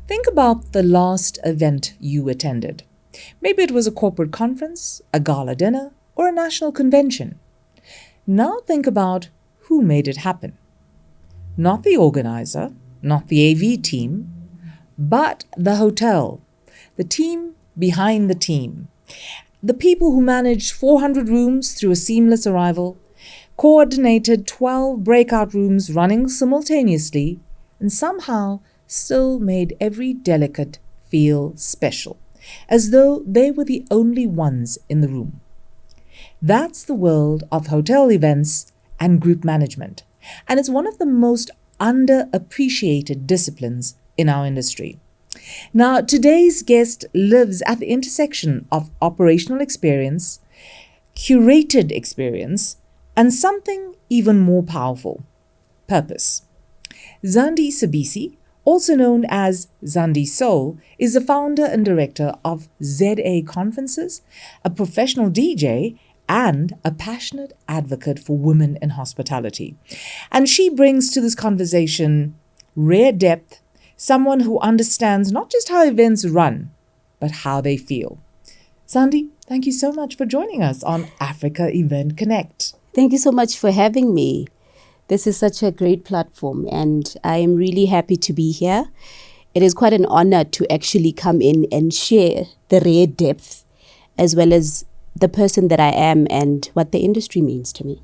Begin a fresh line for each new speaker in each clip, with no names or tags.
Think about the last event you attended. Maybe it was a corporate conference, a gala dinner, or a national convention. Now think about who made it happen. Not the organizer, not the AV team, but the hotel, the team behind the team. The people who managed 400 rooms through a seamless arrival, coordinated 12 breakout rooms running simultaneously, and somehow still made every delegate feel special, as though they were the only ones in the room. That's the world of hotel events and group management, and it's one of the most underappreciated disciplines in our industry. Now, today's guest lives at the intersection of operational experience, curated experience, and something even more powerful: purpose. Zandi Sibisi, also known as Zandi Soul, is the founder and director of ZA Conferences, a professional DJ, and a passionate advocate for women in hospitality. And she brings to this conversation rare depth, someone who understands not just how events run, but how they feel. Zandi, thank you so much for joining us on Africa Event Connect.
Thank you so much for having me. This is such a great platform, and I am really happy to be here. It is quite an honor to actually come in and share the rare depth, as well as the person that I am and what the industry means to me.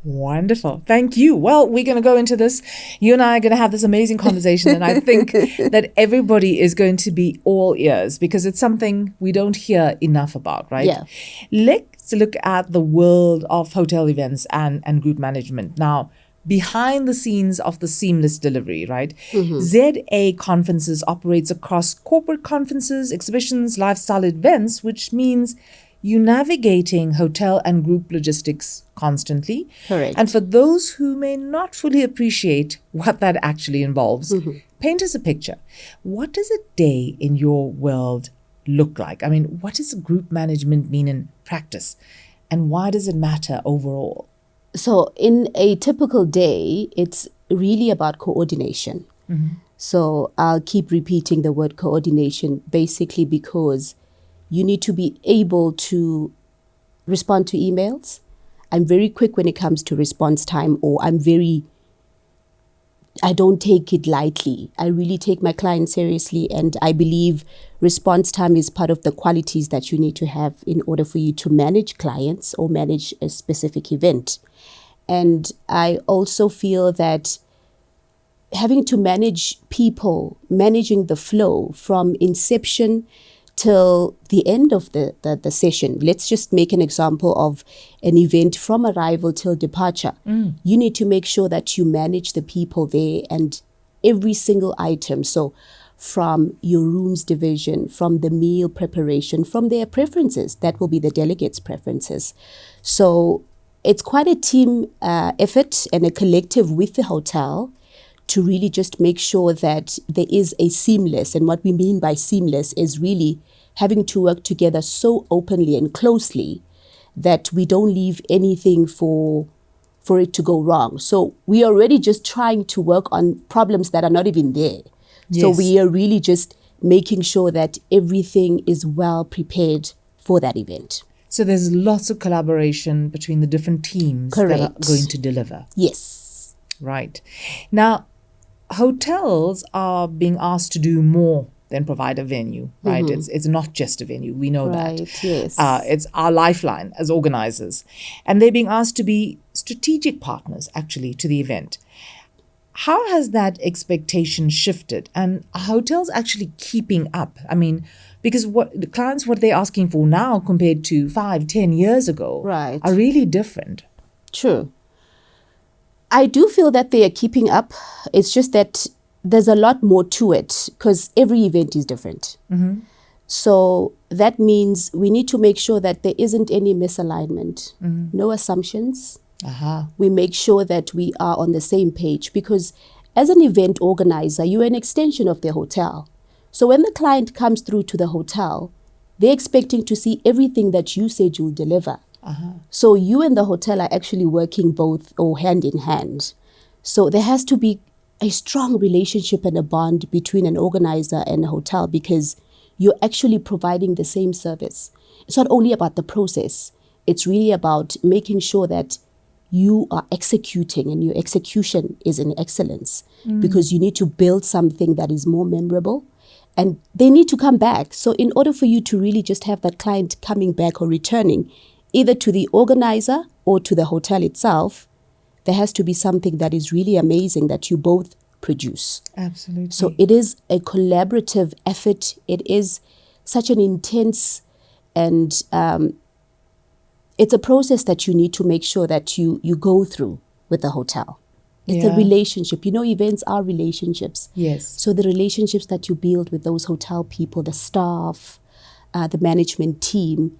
Wonderful. Thank you. Well, we're going to go into this. You and I are going to have this amazing conversation, and I think that everybody is going to be all ears because it's something we don't hear enough about, right?
Yeah.
Let's look at the world of hotel events and group management. Now, behind the scenes of the seamless delivery, right? ZA Conferences operates across corporate conferences, exhibitions, lifestyle events, which means you navigating hotel and group logistics constantly.
Correct.
And for those who may not fully appreciate what that actually involves, paint us a picture. What does a day in your world look like? I mean, what does group management mean in practice? And why does it matter overall?
So in a typical day, it's really about coordination. So I'll keep repeating the word coordination basically because you need to be able to respond to emails. I'm very quick when it comes to response time, or I don't take it lightly. I really take my clients seriously, and I believe response time is part of the qualities that you need to have in order for you to manage clients or manage a specific event. And I also feel that having to manage people, managing the flow from inception till the end of the session. Let's just make an example of an event from arrival till departure. You need to make sure that you manage the people there and every single item. So from your rooms division, from the meal preparation, from their preferences, that will be the delegates' preferences. So it's quite a team effort and a collective with the hotel to really just make sure that there is a seamless, and what we mean by seamless is really having to work together so openly and closely that we don't leave anything for it to go wrong. So we are already just trying to work on problems that are not even there. Yes. So we are really just making sure that everything is well prepared for that event.
So there's lots of collaboration between the different teams
Correct.
that are going to deliver.
Yes.
Right. Now, hotels are being asked to do more than provide a venue, right? It's not just a venue. We know that.
Right, yes.
It's our lifeline as organizers. And they're being asked to be strategic partners, actually, to the event. How has that expectation shifted? And are hotels actually keeping up? I mean, because what they're asking for now compared to 5-10 years ago
Right.
are really different.
True. I do feel that they are keeping up. It's just that there's a lot more to it because every event is different. So that means we need to make sure that there isn't any misalignment, no assumptions. We make sure that we are on the same page because as an event organizer, you're an extension of the hotel. So when the client comes through to the hotel, they're expecting to see everything that you said you'll deliver. So you and the hotel are actually working both or hand in hand. So there has to be a strong relationship and a bond between an organizer and a hotel, because you're actually providing the same service. It's not only about the process, it's really about making sure that you are executing and your execution is in excellence, because you need to build something that is more memorable and they need to come back. So in order for you to really just have that client coming back or returning, either to the organizer or to the hotel itself, there has to be something that is really amazing that you both produce.
Absolutely.
So it is a collaborative effort. It is such an intense and it's a process that you need to make sure that you go through with the hotel. It's a relationship. You know, events are relationships.
Yes.
So the relationships that you build with those hotel people, the staff, the management team,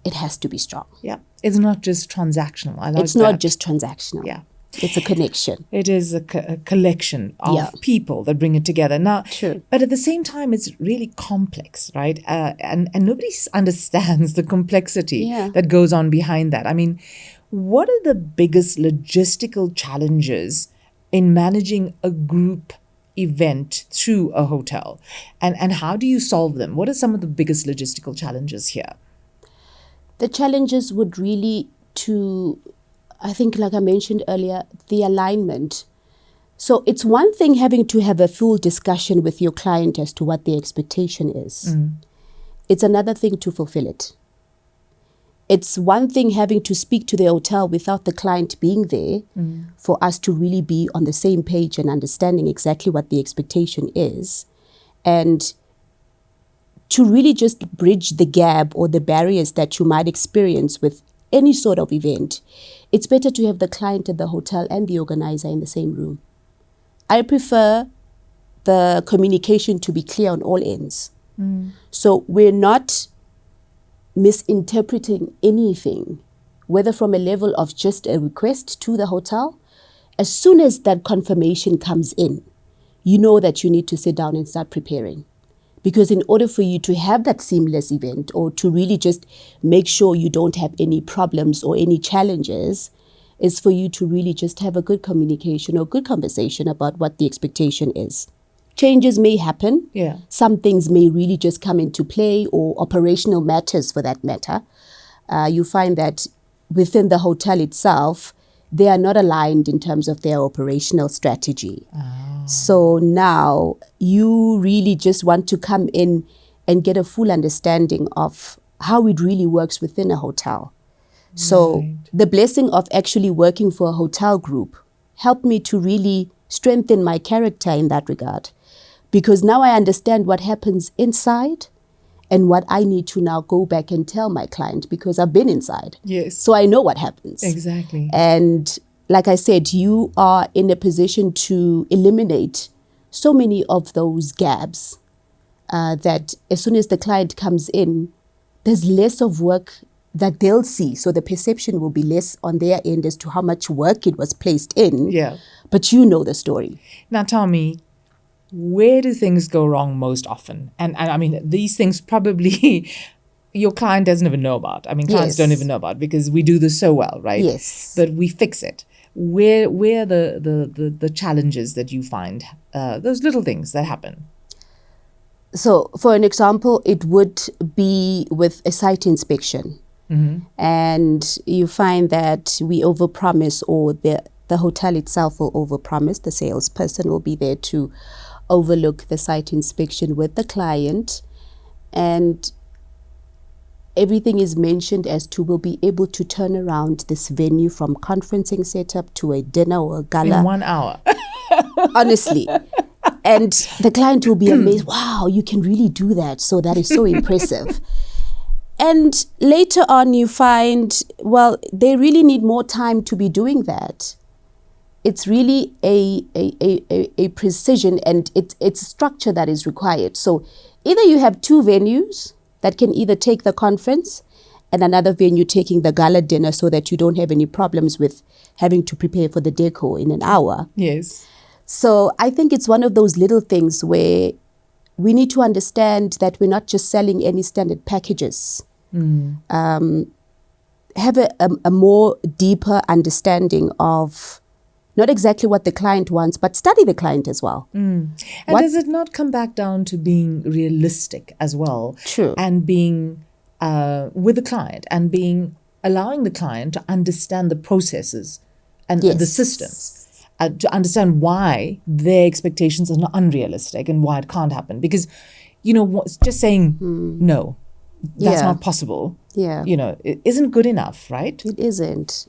it has to be strong.
Yeah. It's not just transactional. I like
It's
that.
not just transactional.
Yeah.
It's a connection.
It is a collection of people that bring it together. Now,
True.
But at the same time, it's really complex, right? And nobody understands the complexity that goes on behind that. I mean, what are the biggest logistical challenges in managing a group event through a hotel? And how do you solve them? What are some of the biggest logistical challenges here?
The challenges would really I think, like I mentioned earlier, the alignment. So it's one thing having to have a full discussion with your client as to what the expectation is. It's another thing to fulfill it. It's one thing having to speak to the hotel without the client being there for us to really be on the same page and understanding exactly what the expectation is. And to really just bridge the gap or the barriers that you might experience with any sort of event, it's better to have the client at the hotel and the organizer in the same room. I prefer the communication to be clear on all ends. So we're not misinterpreting anything, whether from a level of just a request to the hotel. As soon as that confirmation comes in, you know that you need to sit down and start preparing. Because in order for you to have that seamless event, or to really just make sure you don't have any problems or any challenges, is for you to really just have a good communication or good conversation about what the expectation is. Changes may happen.
Yeah.
Some things may really just come into play, or operational matters for that matter. You find that within the hotel itself, they are not aligned in terms of their operational strategy. So now you really just want to come in and get a full understanding of how it really works within a hotel. So the blessing of actually working for a hotel group helped me to really strengthen my character in that regard, because now I understand what happens inside and what I need to now go back and tell my client, because I've been inside.
Yes.
So I know what happens.
Exactly.
And like I said, you are in a position to eliminate so many of those gaps that as soon as the client comes in, there's less of work that they'll see. So the perception will be less on their end as to how much work it was placed in.
Yeah.
But you know the story.
Now tell me, where do things go wrong most often? And I mean, these things probably your client doesn't even know about. I mean, clients don't even know about, because we do this so well, right?
Yes.
But we fix it. Where are the challenges that you find, those little things that happen?
So for an example, it would be with a site inspection. And you find that we overpromise, or the hotel itself will overpromise. The salesperson will be there to overlook the site inspection with the client, and everything is mentioned as to we'll be able to turn around this venue from conferencing setup to a dinner or a gala.
In 1 hour.
Honestly. And the client will be amazed. Wow, you can really do that. So that is so impressive. And later on you find, well, they really need more time to be doing that. It's really a precision, and it's structure that is required. So either you have two venues that can either take the conference and another venue taking the gala dinner, so that you don't have any problems with having to prepare for the decor in an hour.
Yes.
So I think it's one of those little things where we need to understand that we're not just selling any standard packages. Have a more deeper understanding of not exactly what the client wants, but study the client as well.
And does it not come back down to being realistic as well?
True.
And being with the client and allowing the client to understand the processes and the systems. To understand why their expectations are not unrealistic and why it can't happen. Because, just saying no, that's not possible.
Yeah.
It isn't good enough, right?
It isn't.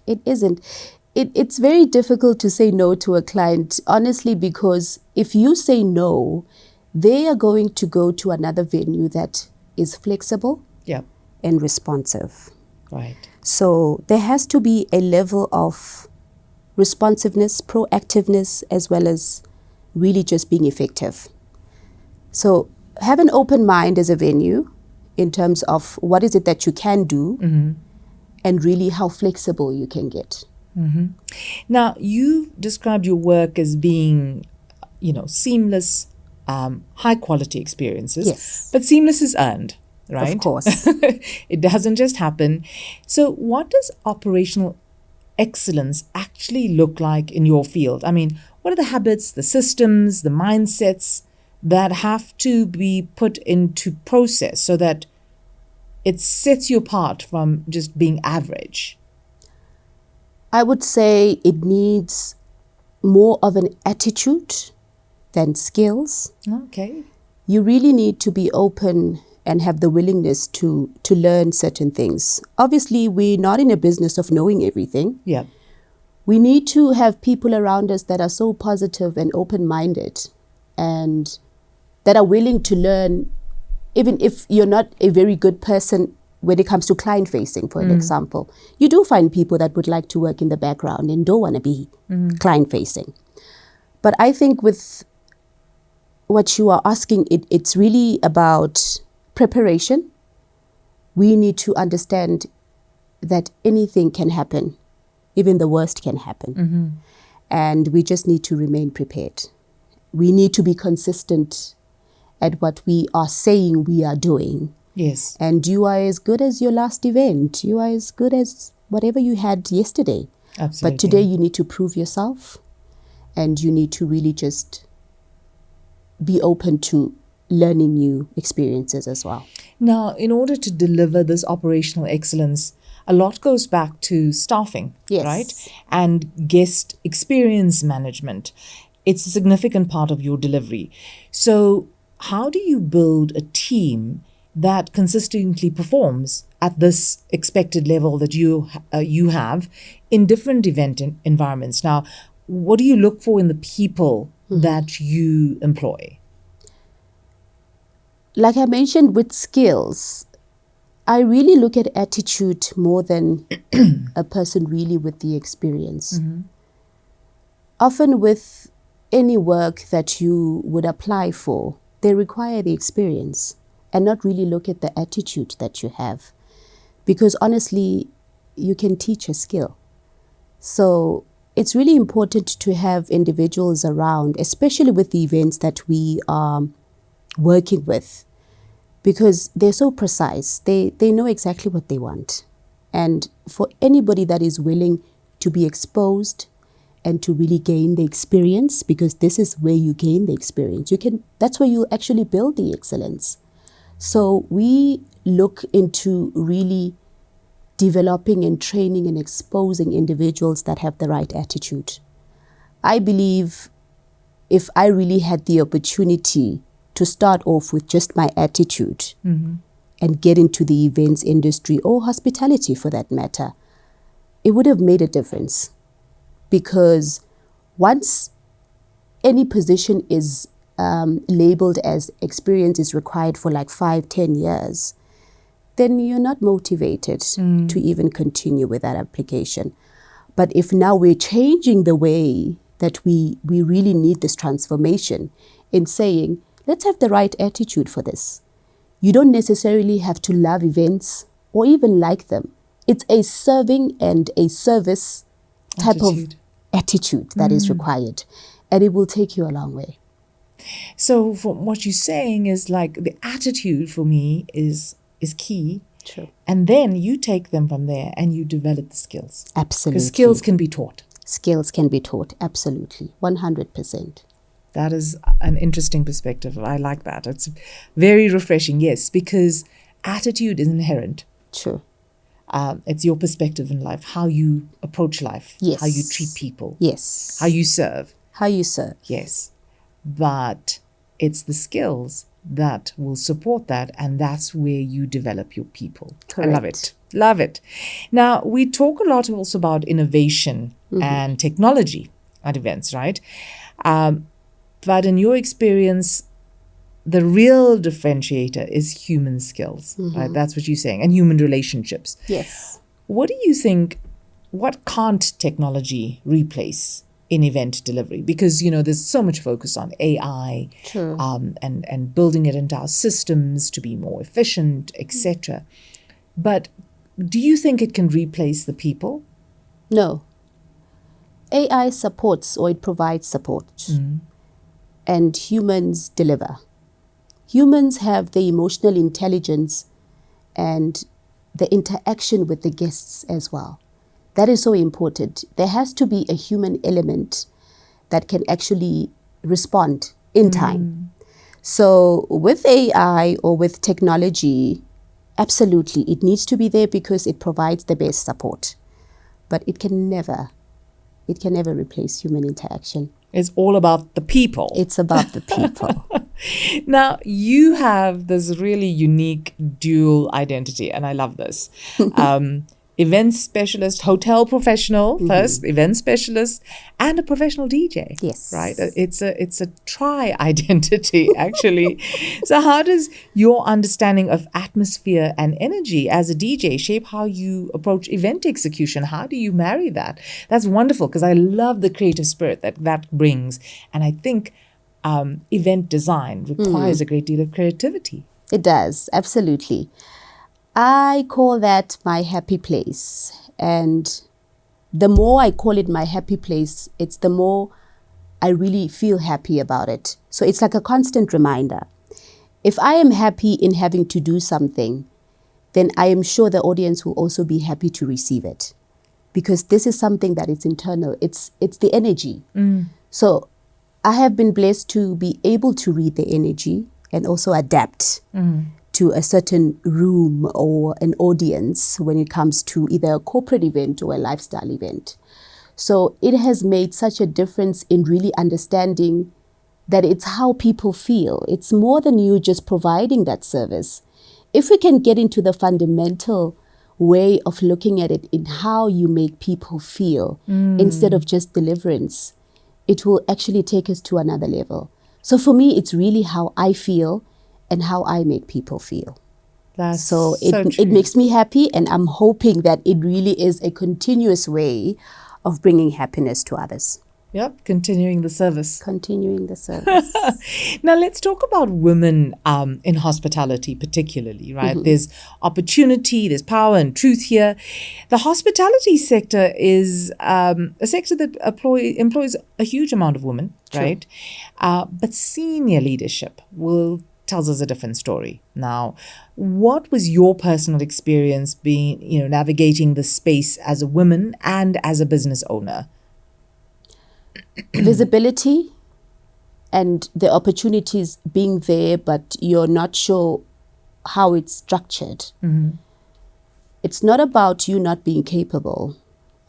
It's very difficult to say no to a client, honestly, because if you say no, they are going to go to another venue that is flexible and responsive.
Right.
So there has to be a level of responsiveness, proactiveness, as well as really just being effective. So have an open mind as a venue in terms of what is it that you can do and really how flexible you can get.
Now, you described your work as being, seamless, high quality experiences.
Yes.
But seamless is earned, right?
Of course.
It doesn't just happen. So what does operational excellence actually look like in your field? I mean, what are the habits, the systems, the mindsets that have to be put into process so that it sets you apart from just being average?
I would say it needs more of an attitude than skills.
Okay.
You really need to be open and have the willingness to learn certain things. Obviously, we're not in a business of knowing everything.
Yeah.
We need to have people around us that are so positive and open-minded and that are willing to learn, even if you're not a very good person when it comes to client-facing, for an example. You do find people that would like to work in the background and don't want to be client-facing. But I think with what you are asking, it's really about preparation. We need to understand that anything can happen, even the worst can happen. And we just need to remain prepared. We need to be consistent at what we are saying we are doing.
Yes.
And you are as good as your last event. You are as good as whatever you had yesterday.
Absolutely.
But today you need to prove yourself and you need to really just be open to learning new experiences as well.
Now, in order to deliver this operational excellence, a lot goes back to staffing,
Yes.
right? And guest experience management. It's a significant part of your delivery. So how do you build a team that consistently performs at this expected level that you have in different event environments? Now, what do you look for in the people that you employ?
Like I mentioned with skills, I really look at attitude more than a person really with the experience. Often with any work that you would apply for, they require the experience and not really look at the attitude that you have. Because honestly, you can teach a skill. So it's really important to have individuals around, especially with the events that we are working with, because they're so precise. They know exactly what they want. And for anybody that is willing to be exposed and to really gain the experience, because this is where you gain the experience. That's where you actually build the excellence. So we look into really developing and training and exposing individuals that have the right attitude. I believe if I really had the opportunity to start off with just my attitude and get into the events industry or hospitality for that matter, it would have made a difference. Because once any position is labeled as experience is required for like 5-10 years, then you're not motivated to even continue with that application. But if now we're changing the way that we really need this transformation in saying, let's have the right attitude for this. You don't necessarily have to love events or even like them. It's a serving and a service type of attitude that is required. And it will take you a long way.
So from what you're saying is like the attitude for me is key.
True.
And then you take them from there and you develop the skills.
Absolutely.
Because skills can be taught.
Skills can be taught, absolutely, 100%.
That is an interesting perspective. I like that. It's very refreshing, yes, because attitude is inherent.
True.
It's your perspective in life, how you approach life,
Yes.
how you treat people,
Yes.
how you serve.
How you serve.
Yes. But it's the skills that will support that, and that's where you develop your people.
Correct.
I love it. Love it. Now, we talk a lot also about innovation and technology at events, right? But in your experience, the real differentiator is human skills, right? That's what you're saying, and human relationships.
Yes.
What do you think, what can't technology replace in event delivery? Because, there's so much focus on AI,
True.
and building it into our systems to be more efficient, etc. But do you think it can replace the people?
No. AI supports, or it provides support, and humans deliver. Humans have the emotional intelligence and the interaction with the guests as well. That is so important. There has to be a human element that can actually respond in time. So with AI or with technology, absolutely, it needs to be there because it provides the best support. But it can never replace human interaction.
It's all about the people.
It's about the people.
Now, you have this really unique dual identity, and I love this. Event specialist, hotel professional first, event specialist, and a professional DJ.
Yes.
Right? It's a tri-identity, actually. So how does your understanding of atmosphere and energy as a DJ shape how you approach event execution? How do you marry that? That's wonderful, because I love the creative spirit that brings. And I think event design requires a great deal of creativity.
It does, absolutely. I call that my happy place. And the more I call it my happy place, it's the more I really feel happy about it. So it's like a constant reminder. If I am happy in having to do something, then I am sure the audience will also be happy to receive it. Because this is something that is internal. It's the energy. So I have been blessed to be able to read the energy and also adapt to a certain room or an audience when it comes to either a corporate event or a lifestyle event. So it has made such a difference in really understanding that it's how people feel. It's more than you just providing that service. If we can get into the fundamental way of looking at it in how you make people feel instead of just deliverance, it will actually take us to another level. So for me, it's really how I feel and how I make people feel.
That's
so
true.
It makes me happy, and I'm hoping that it really is a continuous way of bringing happiness to others.
Yep, continuing the service.
Continuing the service.
Now, let's talk about women in hospitality particularly, right? There's opportunity, there's power and truth here. The hospitality sector is a sector that employs a huge amount of women, right? But senior leadership tells us a different story. Now, what was your personal experience being, navigating the space as a woman and as a business owner?
Visibility and the opportunities being there, but you're not sure how it's structured. It's not about you not being capable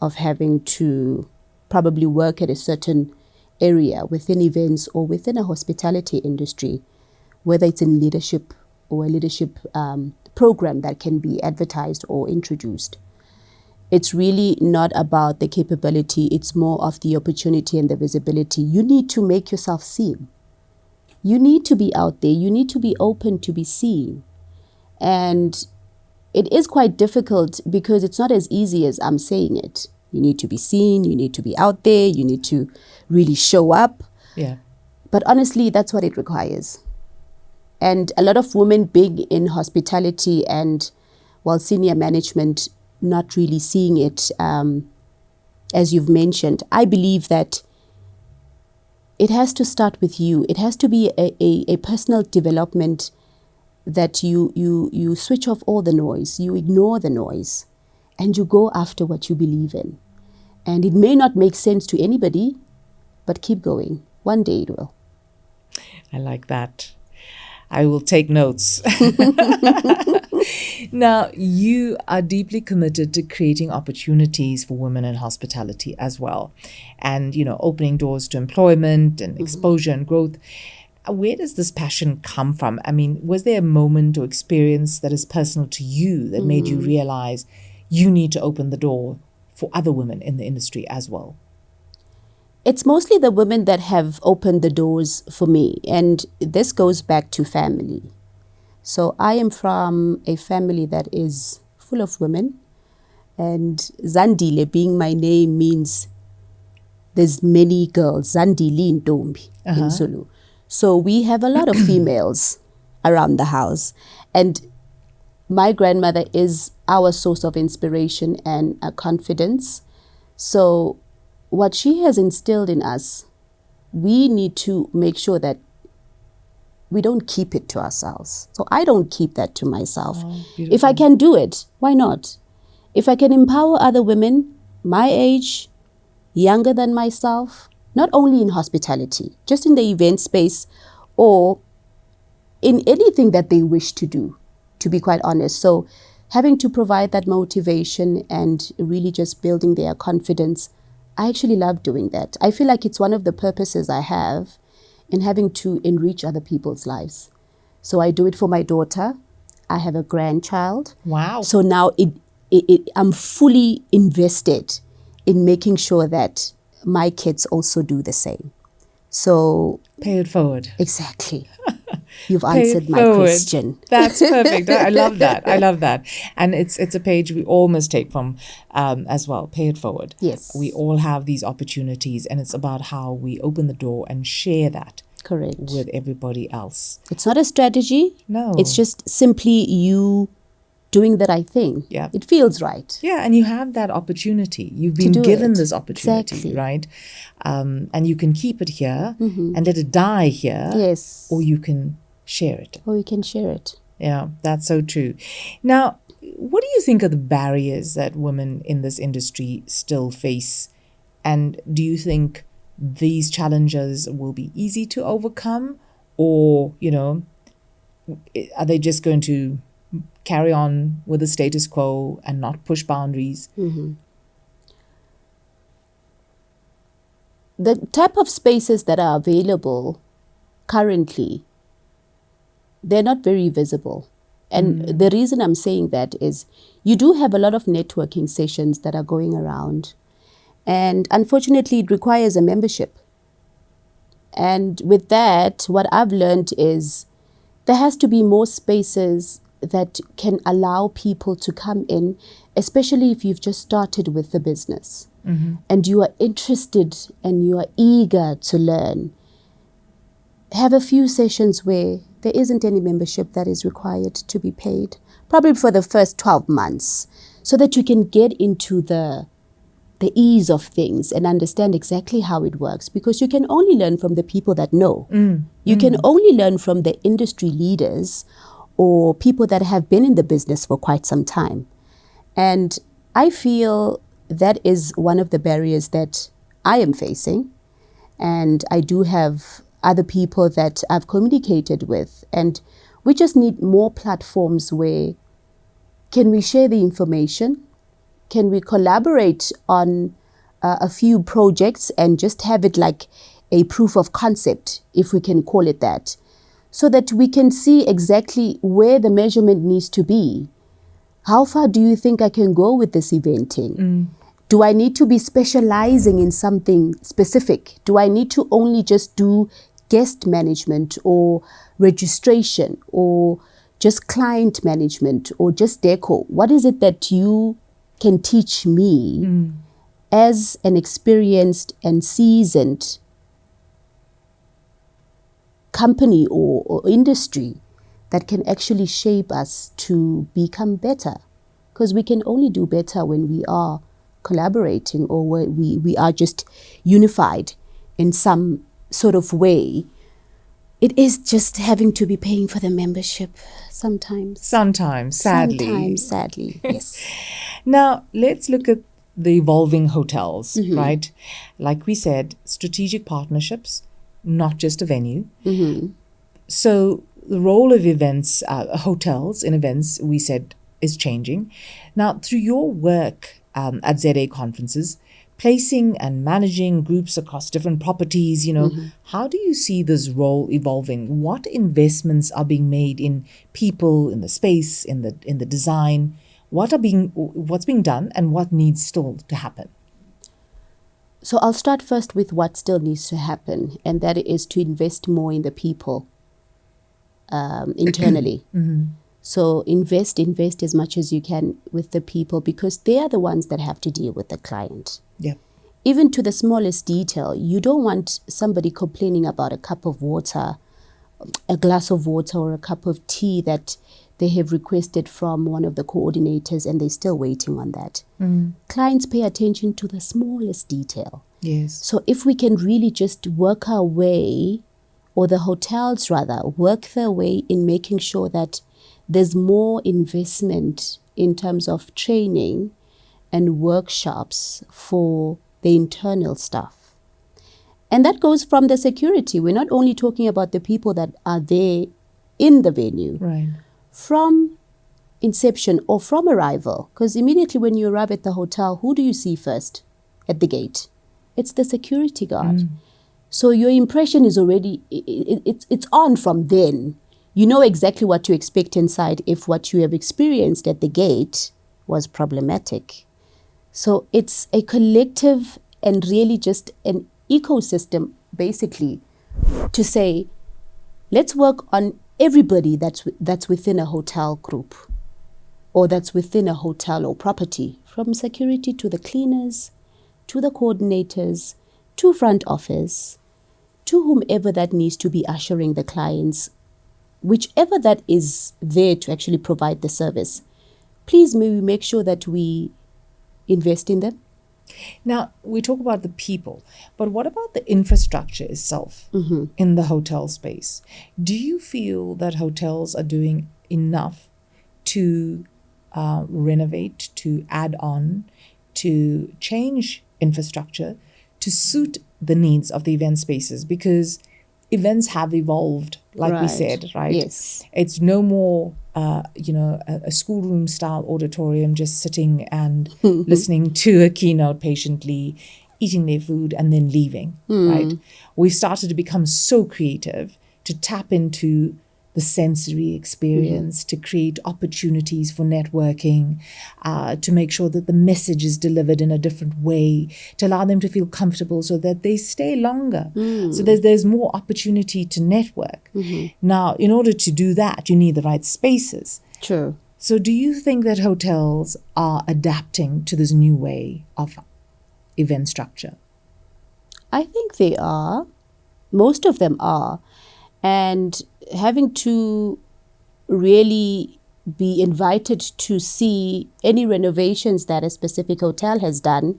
of having to probably work at a certain area within events or within a hospitality industry, whether it's in leadership or a leadership program that can be advertised or introduced. It's really not about the capability. It's more of the opportunity and the visibility. You need to make yourself seen. You need to be out there. You need to be open to be seen. And it is quite difficult because it's not as easy as I'm saying it. You need to be seen. You need to be out there. You need to really show up.
Yeah.
But honestly, that's what it requires. And a lot of women big in hospitality and, senior management not really seeing it, as you've mentioned. I believe that it has to start with you. It has to be a personal development that you switch off all the noise, you ignore the noise, and you go after what you believe in. And it may not make sense to anybody, but keep going. One day it will.
I like that. I will take notes. Now, you are deeply committed to creating opportunities for women in hospitality as well. And, opening doors to employment and exposure and growth. Where does this passion come from? I mean, was there a moment or experience that is personal to you that made you realize you need to open the door for other women in the industry as well?
It's mostly the women that have opened the doors for me. And this goes back to family. So I am from a family that is full of women. And Zandile being my name means there's many girls. Zandile Ntombi in Zulu. So we have a lot of females around the house. And my grandmother is our source of inspiration and confidence. So what she has instilled in us, we need to make sure that we don't keep it to ourselves. So I don't keep that to myself. If I can do it, why not? If I can empower other women my age, younger than myself, not only in hospitality, just in the event space or in anything that they wish to do, to be quite honest. So having to provide that motivation and really just building their confidence, I actually love doing that. I feel like it's one of the purposes I have in having to enrich other people's lives. So I do it for my daughter. I have a grandchild.
Wow.
So now I'm fully invested in making sure that my kids also do the same. So
pay it forward.
Exactly. You've answered my question.
That's perfect. I love that. I love that. And it's a page we all must take from as well. Pay it forward.
Yes.
We all have these opportunities, and it's about how we open the door and share that.
Correct.
With everybody else.
It's not a strategy.
No.
It's just simply you doing the right thing.
Yeah.
It feels right.
Yeah, and you have that opportunity. You've been given this opportunity,
exactly.
Right? And you can keep it here and let it die here.
Yes.
Or you can share it.
Or you can share it.
Yeah, that's so true. Now, what do you think are the barriers that women in this industry still face? And do you think these challenges will be easy to overcome? Or, are they just going to carry on with the status quo and not push boundaries?
The type of spaces that are available currently, they're not very visible. And the reason I'm saying that is you do have a lot of networking sessions that are going around. And unfortunately, it requires a membership. And with that, what I've learned is there has to be more spaces that can allow people to come in, especially if you've just started with the business and you are interested and you are eager to learn. Have a few sessions where there isn't any membership that is required to be paid, probably for the first 12 months, so that you can get into the ease of things and understand exactly how it works, because you can only learn from the people that know. You can only learn from the industry leaders or people that have been in the business for quite some time. And I feel that is one of the barriers that I am facing. And I do have other people that I've communicated with. And we just need more platforms where can we share the information? Can we collaborate on a few projects and just have it like a proof of concept, if we can call it that, so that we can see exactly where the measurement needs to be. How far do you think I can go with this eventing? Do I need to be specializing in something specific? Do I need to only just do guest management or registration or just client management or just deco? What is it that you can teach me as an experienced and seasoned company or industry that can actually shape us to become better? Because we can only do better when we are collaborating or when we are just unified in some sort of way. It is just having to be paying for the membership sometimes.
Sometimes, sadly.
Sometimes, sadly, yes.
Now, let's look at the evolving hotels, right? Like we said, strategic partnerships, not just a venue. So the role of events, hotels in events, we said, is changing. Now, through your work at ZA conferences, placing and managing groups across different properties, how do you see this role evolving? What investments are being made in people, in the space, in the design? What's being done, and what needs still to happen?
So I'll start first with what still needs to happen, and that is to invest more in the people internally. So invest as much as you can with the people, because they are the ones that have to deal with the client.
Yeah.
Even to the smallest detail, you don't want somebody complaining about a cup of water, a glass of water, or a cup of tea that they have requested from one of the coordinators and they're still waiting on that. Clients pay attention to the smallest detail.
Yes.
So if we can really just work our way, or the hotels rather, work their way in making sure that there's more investment in terms of training and workshops for the internal staff. And that goes from the security. We're not only talking about the people that are there in the venue.
Right.
From inception or from arrival, because immediately when you arrive at the hotel, who do you see first at the gate? It's the security guard. So your impression is already, it's on from then. You know exactly what to expect inside if what you have experienced at the gate was problematic. So it's a collective and really just an ecosystem, basically, to say, let's work on everybody that's within a hotel group, or that's within a hotel or property, from security to the cleaners, to the coordinators, to front office, to whomever that needs to be ushering the clients, whichever that is there to actually provide the service. Please may we make sure that we invest in them.
Now, we talk about the people, but what about the infrastructure itself in the hotel space? Do you feel that hotels are doing enough to renovate, to add on, to change infrastructure to suit the needs of the event spaces? Because events have evolved, like we said, right?
Yes.
It's no more, a schoolroom style auditorium just sitting and listening to a keynote patiently, eating their food and then leaving, right? We've started to become so creative to tap into the sensory experience, to create opportunities for networking, to make sure that the message is delivered in a different way, to allow them to feel comfortable so that they stay longer. So there's more opportunity to network. Now, in order to do that, you need the right spaces.
True.
So do you think that hotels are adapting to this new way of event structure?
I think they are. Most of them are. And having to really be invited to see any renovations that a specific hotel has done,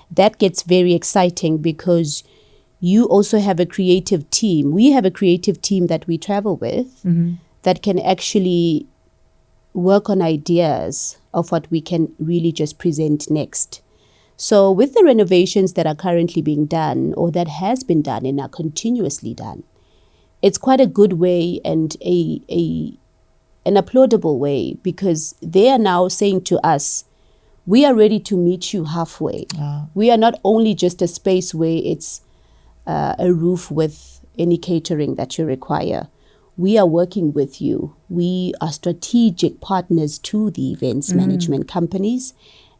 that gets very exciting, because you also have a creative team. We have a creative team that we travel with that can actually work on ideas of what we can really just present next. So with the renovations that are currently being done, or that has been done and are continuously done, it's quite a good way and an applaudable way, because they are now saying to us, we are ready to meet you halfway. We are not only just a space where it's a roof with any catering that you require. We are working with you. We are strategic partners to the events management companies,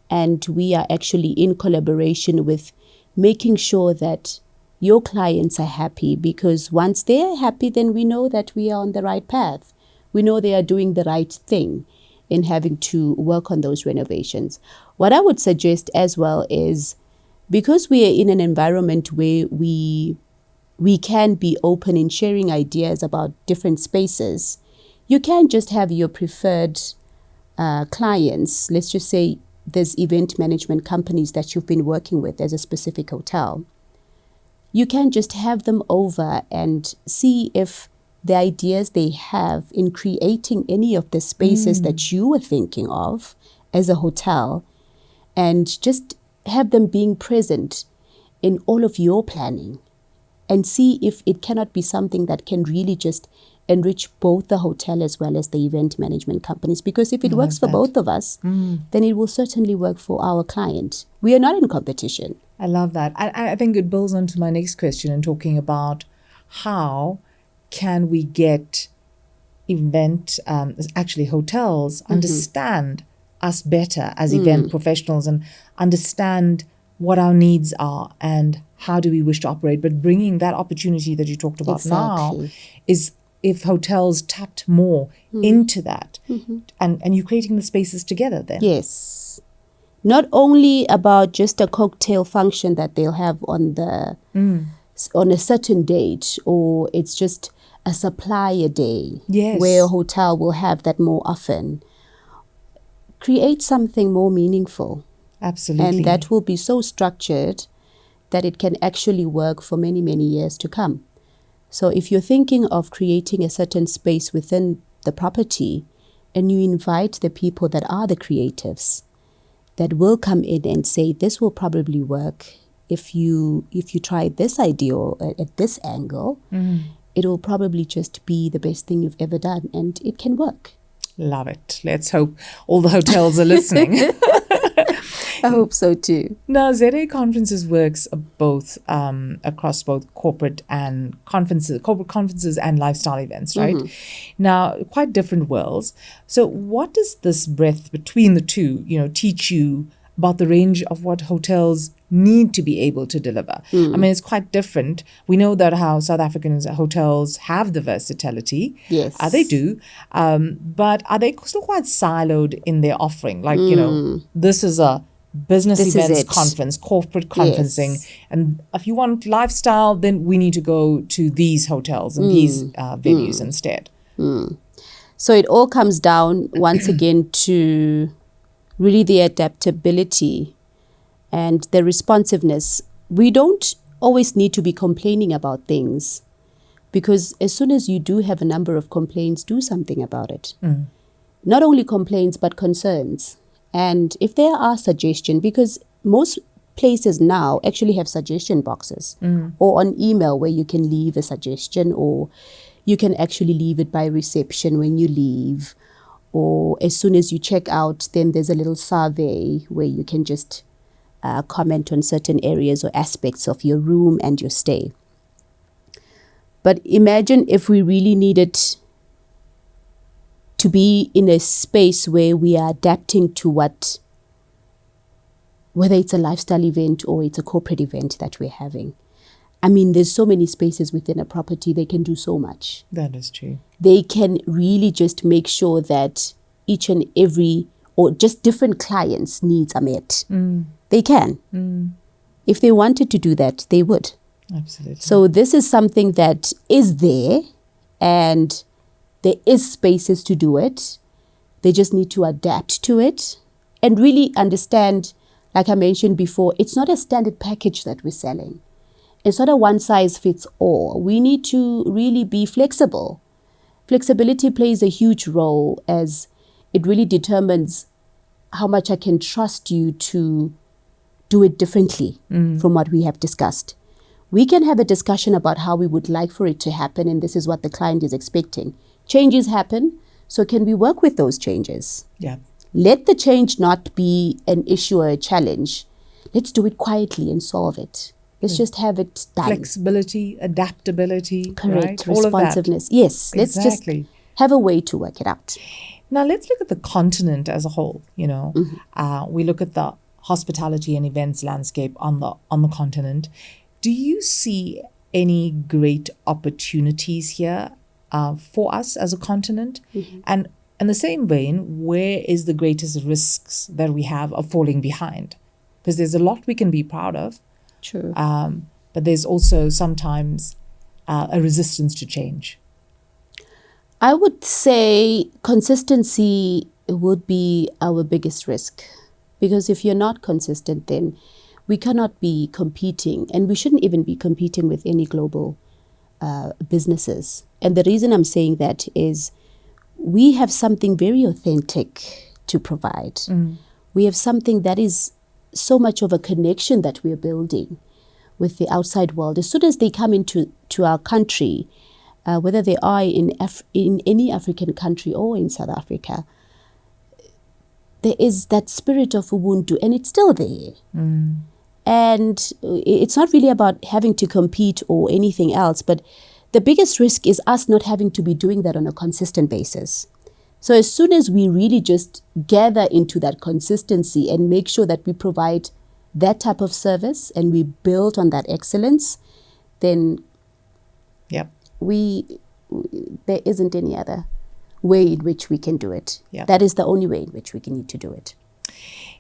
and we are actually in collaboration with making sure that your clients are happy, because once they are happy, then we know that we are on the right path. We know they are doing the right thing in having to work on those renovations. What I would suggest as well is, because we are in an environment where we can be open in sharing ideas about different spaces, you can't just have your preferred clients. Let's just say there's event management companies that you've been working with as a specific hotel. You can just have them over and see if the ideas they have in creating any of the spaces that you were thinking of as a hotel, and just have them being present in all of your planning, and see if it cannot be something that can really just enrich both the hotel as well as the event management companies. Because if it works for both of us, then it will certainly work for our client. We are not in competition.
I love that. I think it builds on to my next question in talking about how can we get hotels understand us better as event professionals and understand what our needs are and how do we wish to operate. But bringing that opportunity that you talked about now is if hotels tapped more into that and you're creating the spaces together then.
Yes. Not only about just a cocktail function that they'll have on a certain date, or it's just a supplier day where a hotel will have that more often. Create something more meaningful.
Absolutely.
And that will be so structured that it can actually work for many, many years to come. So if you're thinking of creating a certain space within the property and you invite the people that are the creatives that will come in and say, this will probably work if you try this idea at this angle, it will probably just be the best thing you've ever done, and it can work.
Love it. Let's hope all the hotels are listening.
I hope so too.
Now, ZA Conferences works both across both corporate conferences and lifestyle events, right? Now, quite different worlds. So what does this breadth between the two, teach you about the range of what hotels need to be able to deliver? I mean, it's quite different. We know that how South African hotels have the versatility.
Yes.
They do. But are they still quite siloed in their offering? Like, this is a business events conference, corporate conferencing. And if you want lifestyle, then we need to go to these hotels and these venues instead.
So it all comes down once again to really the adaptability and the responsiveness. We don't always need to be complaining about things, because as soon as you do have a number of complaints, do something about it. Not only complaints, but concerns. And if there are suggestions, because most places now actually have suggestion boxes or on email where you can leave a suggestion, or you can actually leave it by reception when you leave, or as soon as you check out, then there's a little survey where you can just comment on certain areas or aspects of your room and your stay. But imagine if we really needed to be in a space where we are adapting to whether it's a lifestyle event or it's a corporate event that we're having. I mean, there's so many spaces within a property, they can do so much.
That is true.
They can really just make sure that each and every, or just different clients' needs are met. They can. If they wanted to do that, they would.
Absolutely.
So this is something that is there, and there is spaces to do it. They just need to adapt to it and really understand, like I mentioned before, it's not a standard package that we're selling. It's not a one size fits all. We need to really be flexible. Flexibility plays a huge role, as it really determines how much I can trust you to do it differently from what we have discussed. We can have a discussion about how we would like for it to happen, and this is what the client is expecting. Changes happen, so can we work with those changes?
Yeah.
Let the change not be an issue or a challenge. Let's do it quietly and solve it. Let's just have it done.
Flexibility, adaptability,
correct,
right?
Responsiveness. Yes, let's just have a way to work it out.
Now let's look at the continent as a whole. We look at the hospitality and events landscape on the continent. Do you see any great opportunities here for us as a continent? And in the same vein, where is the greatest risks that we have of falling behind? Because there's a lot we can be proud of.
True.
But there's also sometimes a resistance to change.
I would say consistency would be our biggest risk, because if you're not consistent, then we cannot be competing, and we shouldn't even be competing with any global businesses. And the reason I'm saying that is we have something very authentic to provide. We have something that is so much of a connection that we're building with the outside world. As soon as they come into our country, whether they are in any African country or in South Africa, there is that spirit of Ubuntu, and it's still there. And it's not really about having to compete or anything else, but the biggest risk is us not having to be doing that on a consistent basis. So as soon as we really just gather into that consistency and make sure that we provide that type of service and we build on that excellence, then
Yep.
there isn't any other way in which we can do it.
Yeah.
That is the only way in which we can need to do it.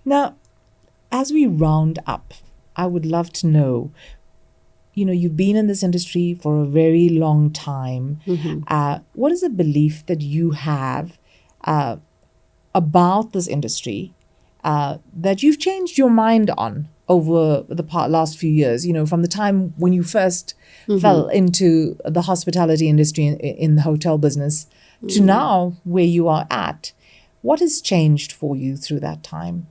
Now, as we round up, I would love to know, you've been in this industry for a very long time. What is a belief that you have about this industry that you've changed your mind on over the last few years, from the time when you first fell into the hospitality industry in the hotel business to now where you are at? What has changed for you through that time?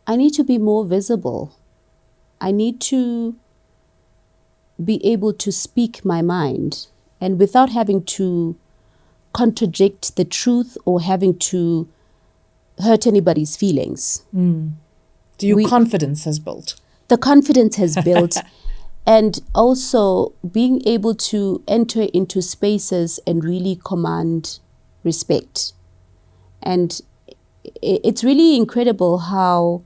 I need to be more visible. I need to be able to speak my mind, and without having to contradict the truth or having to hurt anybody's feelings.
So your confidence has built.
The confidence has built. And also being able to enter into spaces and really command respect. And it's really incredible how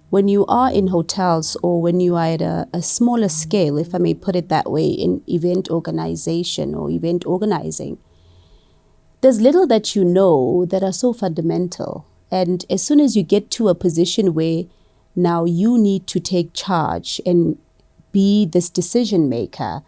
when you are in hotels or when you are at a smaller scale, if I may put it that way, in event organization or event organizing, there's little that you know that are so fundamental. And as soon as you get to a position where now you need to take charge and be this decision maker,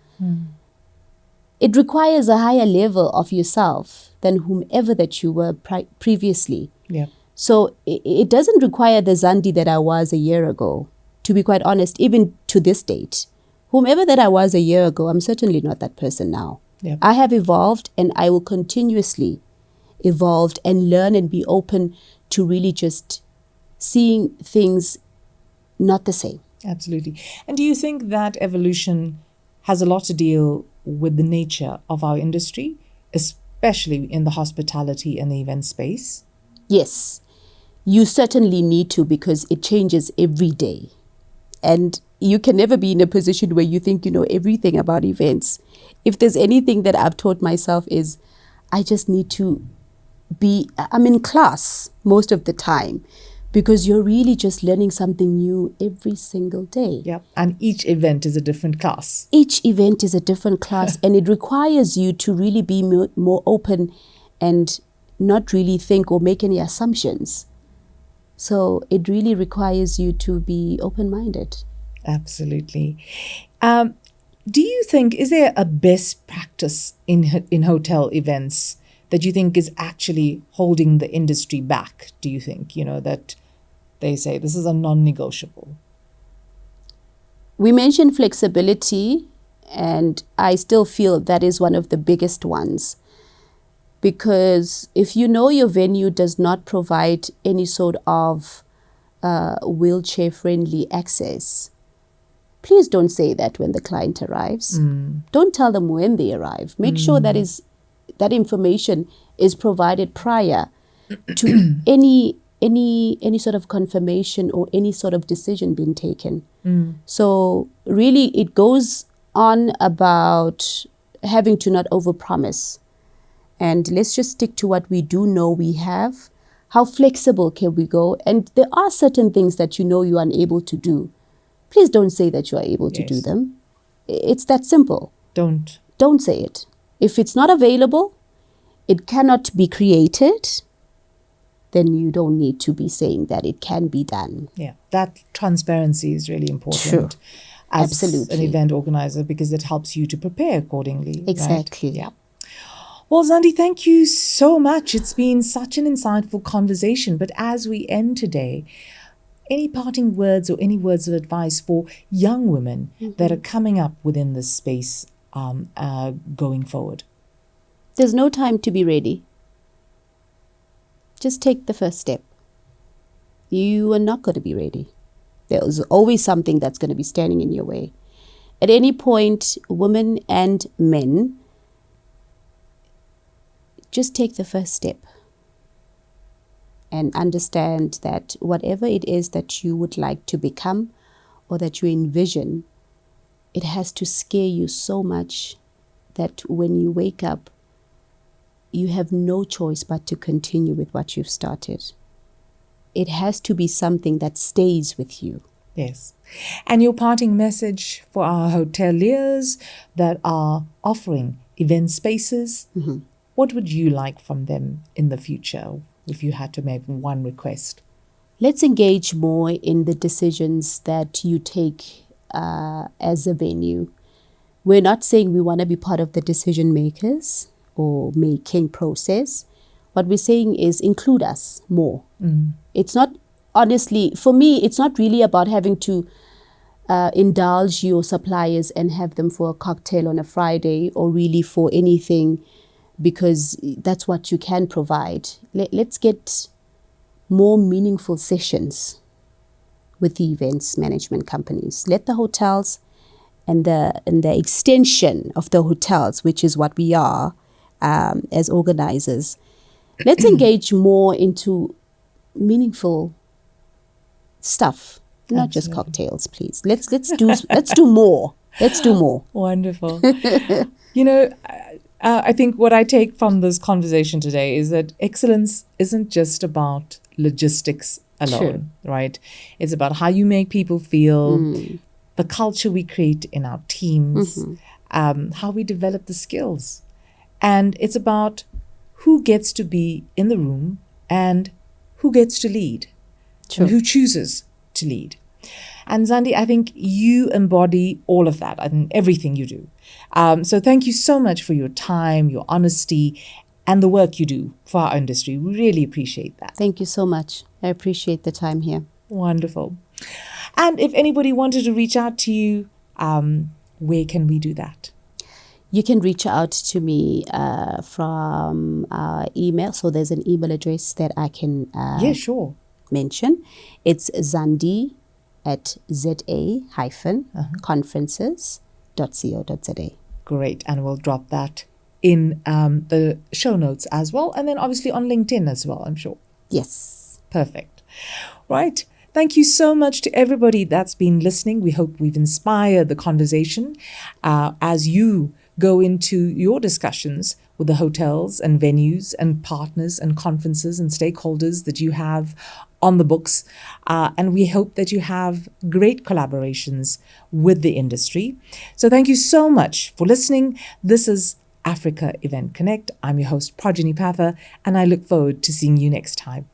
it requires a higher level of yourself than whomever that you were previously.
Yeah.
So it doesn't require the Zandi that I was a year ago, to be quite honest, even to this date. Whomever that I was a year ago, I'm certainly not that person now.
Yeah.
I have evolved, and I will continuously evolve and learn and be open to really just seeing things not the same.
Absolutely. And do you think that evolution has a lot to deal with the nature of our industry, especially in the hospitality and the event space?
Yes, you certainly need to, because it changes every day. And you can never be in a position where you think you know everything about events. If there's anything that I've taught myself is I just need to I'm in class most of the time, because you're really just learning something new every single day.
Yeah. And each event is a different class.
Each event is a different class, and it requires you to really be more open and not really think or make any assumptions. So it really requires you to be open-minded.
Absolutely. Do you think, is there a best practice in hotel events that you think is actually holding the industry back? Do you think, that they say this is a non-negotiable?
We mentioned flexibility, and I still feel that is one of the biggest ones. Because if you know your venue does not provide any sort of wheelchair-friendly access, please don't say that when the client arrives. Don't tell them when they arrive. Make sure that information is provided prior to any sort of confirmation or any sort of decision being taken. So really it goes on about having to not overpromise. And let's just stick to what we do know we have. How flexible can we go? And there are certain things that you know you're unable to do. Please don't say that you are able to do them. It's that simple.
Don't
say it. If it's not available, it cannot be created, then you don't need to be saying that it can be done.
Yeah, that transparency is really important.
Sure.
As
Absolutely.
an event organizer, because it helps you to prepare accordingly.
Exactly.
Right? Yeah. Well, Zandi, thank you so much. It's been such an insightful conversation. But as we end today, any parting words or any words of advice for young women that are coming up within this space going forward?
There's no time to be ready. Just take the first step. you are not going to be ready. There's always something that's going to be standing in your way. At any point, women and men, just take the first step and understand that whatever it is that you would like to become or that you envision, it has to scare you so much that when you wake up, you have no choice but to continue with what you've started. It has to be something that stays with you.
Yes. And your parting message for our hoteliers that are offering event spaces, what would you like from them in the future if you had to make one request?
Let's engage more in the decisions that you take as a venue. We're not saying we want to be part of the decision makers or making process. What we're saying is include us more. It's not, honestly, for me, it's not really about having to indulge your suppliers and have them for a cocktail on a Friday or really for anything, because that's what you can provide. Let's get more meaningful sessions with the events management companies. Let the hotels and the extension of the hotels, which is what we are as organizers, let's engage more into meaningful stuff, not
Absolutely.
just cocktails, please. Let's do more. Let's do more.
Wonderful. I think what I take from this conversation today is that excellence isn't just about logistics alone, right? It's about how you make people feel, the culture we create in our teams, how we develop the skills. And it's about who gets to be in the room and who gets to lead, and who chooses to lead. And Zandi, I think you embody all of that in everything you do. So thank you so much for your time, your honesty, and the work you do for our industry. We really appreciate that.
Thank you so much. I appreciate the time here.
Wonderful. And if anybody wanted to reach out to you, where can we do that?
You can reach out to me from email. So there's an email address that I can mention. It's Zandi at za-conferences.co.za.
Great. And we'll drop that in the show notes as well. And then obviously on LinkedIn as well, I'm sure.
Yes.
Perfect. Right. Thank you so much to everybody that's been listening. We hope we've inspired the conversation as you go into your discussions with the hotels and venues and partners and conferences and stakeholders that you have on the books. And we hope that you have great collaborations with the industry. So thank you so much for listening. This is Africa Event Connect. I'm your host, Projeni Pather, and I look forward to seeing you next time.